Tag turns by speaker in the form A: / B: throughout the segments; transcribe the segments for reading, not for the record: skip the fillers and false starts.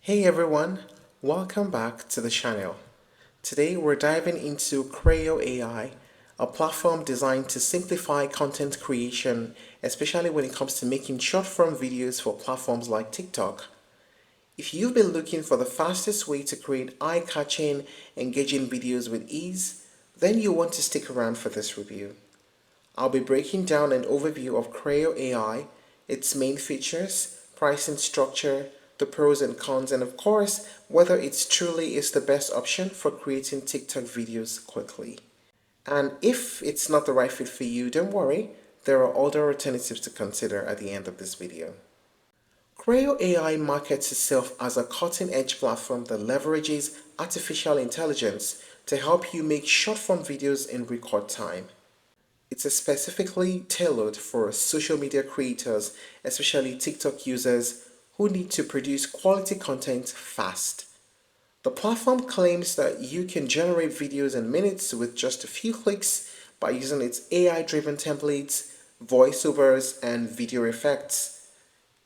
A: Hey everyone, welcome back to the channel. Today we're diving into Crayo AI, a platform designed to simplify content creation, especially when it comes to making short-form videos for platforms like TikTok. If you've been looking for the fastest way to create eye-catching, engaging videos with ease, then you want to stick around for this review. I'll be breaking down an overview of Crayo AI, its main features, pricing structure, the pros and cons, and of course, whether it truly is the best option for creating TikTok videos quickly. And if it's not the right fit for you, don't worry, there are other alternatives to consider at the end of this video. Crayo AI markets itself as a cutting-edge platform that leverages artificial intelligence to help you make short-form videos in record time. It's specifically tailored for social media creators, especially TikTok users who need to produce quality content fast. The platform claims that you can generate videos in minutes with just a few clicks by using its AI-driven templates, voiceovers, and video effects.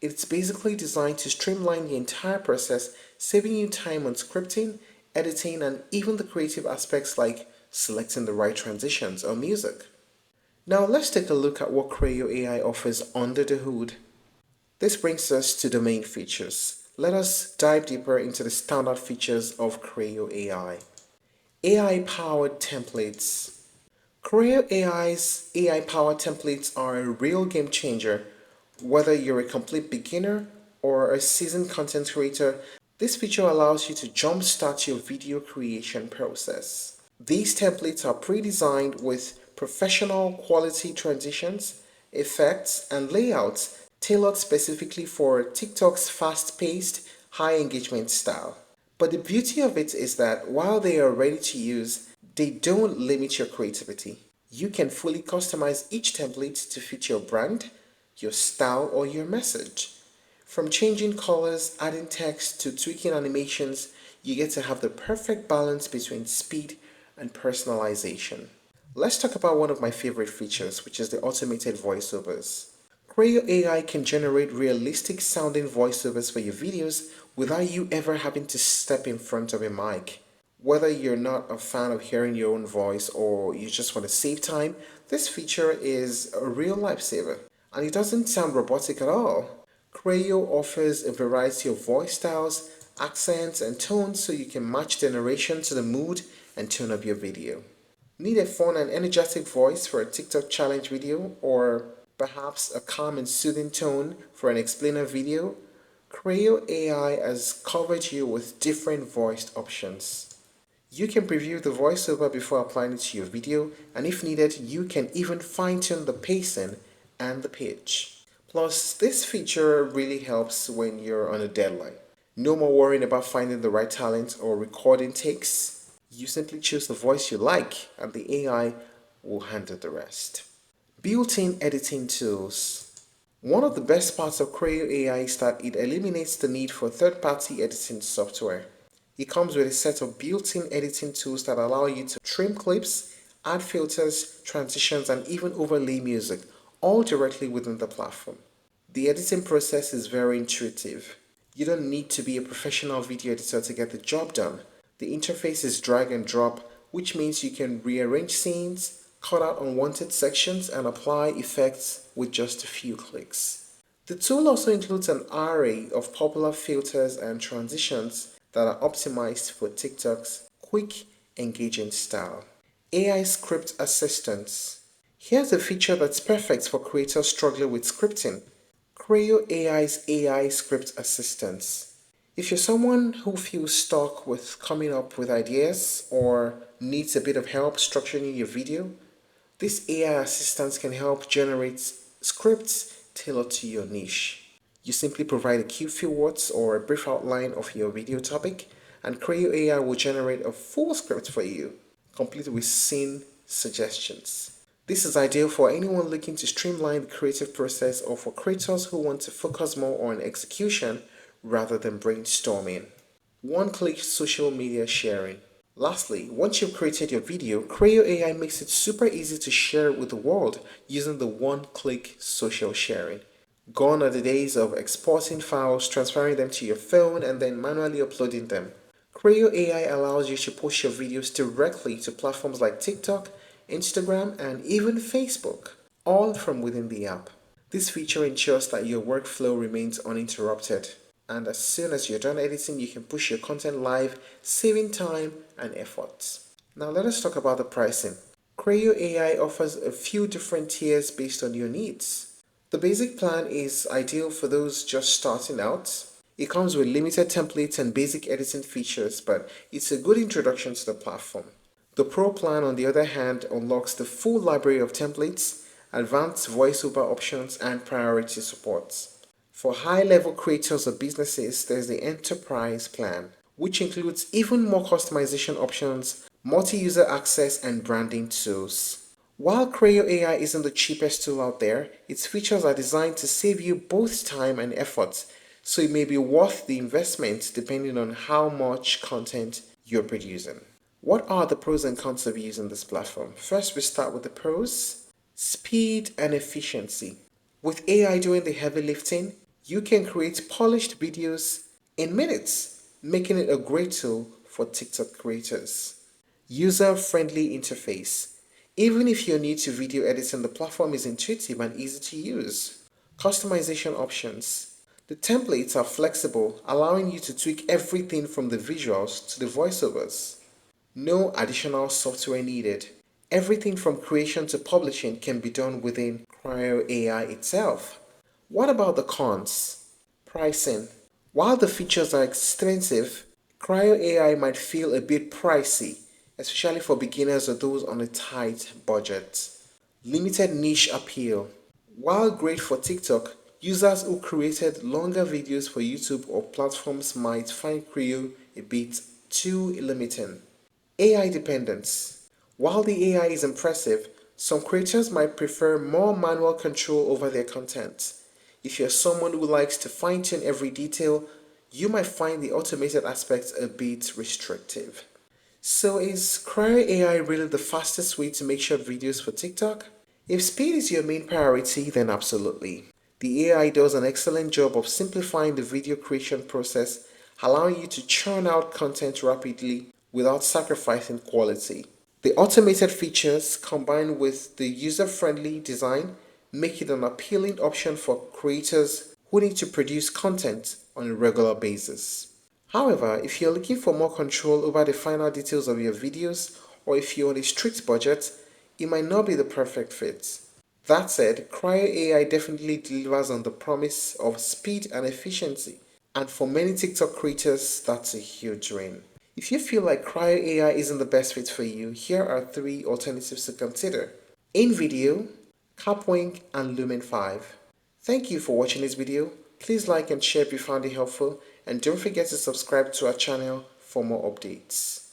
A: It's basically designed to streamline the entire process, saving you time on scripting, editing, and even the creative aspects like selecting the right transitions or music. Now let's take a look at what Crayo AI offers under the hood. This brings us to the main features. Let us dive deeper into the standard features of Crayo AI. AI-powered templates. Crayo AI's AI-powered templates are a real game changer. Whether you're a complete beginner or a seasoned content creator, this feature allows you to jumpstart your video creation process. These templates are pre-designed with professional quality transitions, effects, and layouts tailored specifically for TikTok's fast-paced, high-engagement style. But the beauty of it is that while they are ready to use, they don't limit your creativity. You can fully customize each template to fit your brand, your style, or your message. From changing colors, adding text, to tweaking animations, you get to have the perfect balance between speed and personalization. Let's talk about one of my favorite features, which is the automated voiceovers. Crayo AI can generate realistic sounding voiceovers for your videos without you ever having to step in front of a mic. Whether you're not a fan of hearing your own voice or you just want to save time, this feature is a real lifesaver. And it doesn't sound robotic at all. Crayo offers a variety of voice styles, accents, and tones so you can match the narration to the mood and tone of your video. Need a fun and energetic voice for a TikTok challenge video, or perhaps a calm and soothing tone for an explainer video? Crayo AI has covered you with different voiced options. You can preview the voiceover before applying it to your video, and if needed, you can even fine-tune the pacing and the pitch. Plus, this feature really helps when you're on a deadline. No more worrying about finding the right talent or recording takes. You simply choose the voice you like, and the AI will handle the rest. Built-in editing tools. One of the best parts of Crayo AI is that it eliminates the need for third-party editing software. It comes with a set of built-in editing tools that allow you to trim clips, add filters, transitions, and even overlay music, all directly within the platform. The editing process is very intuitive. You don't need to be a professional video editor to get the job done. The interface is drag and drop, which means you can rearrange scenes, cut out unwanted sections, and apply effects with just a few clicks. The tool also includes an array of popular filters and transitions that are optimized for TikTok's quick, engaging style. AI Script Assistance. Here's a feature that's perfect for creators struggling with scripting. Crayo AI's AI Script Assistance. If you're someone who feels stuck with coming up with ideas or needs a bit of help structuring your video, this AI assistant can help generate scripts tailored to your niche. You simply provide a few words or a brief outline of your video topic, and Crayo AI will generate a full script for you, complete with scene suggestions. This is ideal for anyone looking to streamline the creative process or for creators who want to focus more on execution rather than brainstorming. One-click social media sharing. Lastly, once you've created your video, Crayo AI makes it super easy to share it with the world using the one-click social sharing. Gone are the days of exporting files, transferring them to your phone, and then manually uploading them. Crayo AI allows you to push your videos directly to platforms like TikTok, Instagram, and even Facebook, all from within the app. This feature ensures that your workflow remains uninterrupted, and as soon as you're done editing, you can push your content live, saving time and effort. Now let us talk about the pricing. Crayo AI offers a few different tiers based on your needs. The basic plan is ideal for those just starting out. It comes with limited templates and basic editing features, but it's a good introduction to the platform. The Pro plan, on the other hand, unlocks the full library of templates, advanced voiceover options, and priority support. For high-level creators or businesses, there's the Enterprise plan, which includes even more customization options, multi-user access, and branding tools. While Crayo AI isn't the cheapest tool out there, its features are designed to save you both time and effort, so it may be worth the investment depending on how much content you're producing. What are the pros and cons of using this platform? First, we start with the pros. Speed and efficiency. With AI doing the heavy lifting, you can create polished videos in minutes, making it a great tool for TikTok creators. User-friendly interface. Even if you're new to video editing, the platform is intuitive and easy to use. Customization options. The templates are flexible, allowing you to tweak everything from the visuals to the voiceovers. No additional software needed. Everything from creation to publishing can be done within Cryo AI itself. What about the cons? Pricing. While the features are extensive, Cryo AI might feel a bit pricey, especially for beginners or those on a tight budget. Limited niche appeal. While great for TikTok, users who created longer videos for YouTube or platforms might find Creo a bit too limiting. AI dependence. While the AI is impressive, some creators might prefer more manual control over their content. If you're someone who likes to fine-tune every detail, you might find the automated aspects a bit restrictive. So is Crayo AI really the fastest way to make short videos for TikTok? If speed is your main priority, then absolutely. The AI does an excellent job of simplifying the video creation process, allowing you to churn out content rapidly without sacrificing quality. The automated features combined with the user-friendly design make it an appealing option for creators who need to produce content on a regular basis. However, if you're looking for more control over the final details of your videos, or if you're on a strict budget, it might not be the perfect fit. That said, Cryo AI definitely delivers on the promise of speed and efficiency, and for many TikTok creators, that's a huge win. If you feel like Cryo AI isn't the best fit for you, here are 3 alternatives to consider. InVideo, Capwing, and Lumen 5. Thank you for watching this video. Please like and share if you found it helpful, and don't forget to subscribe to our channel for more updates.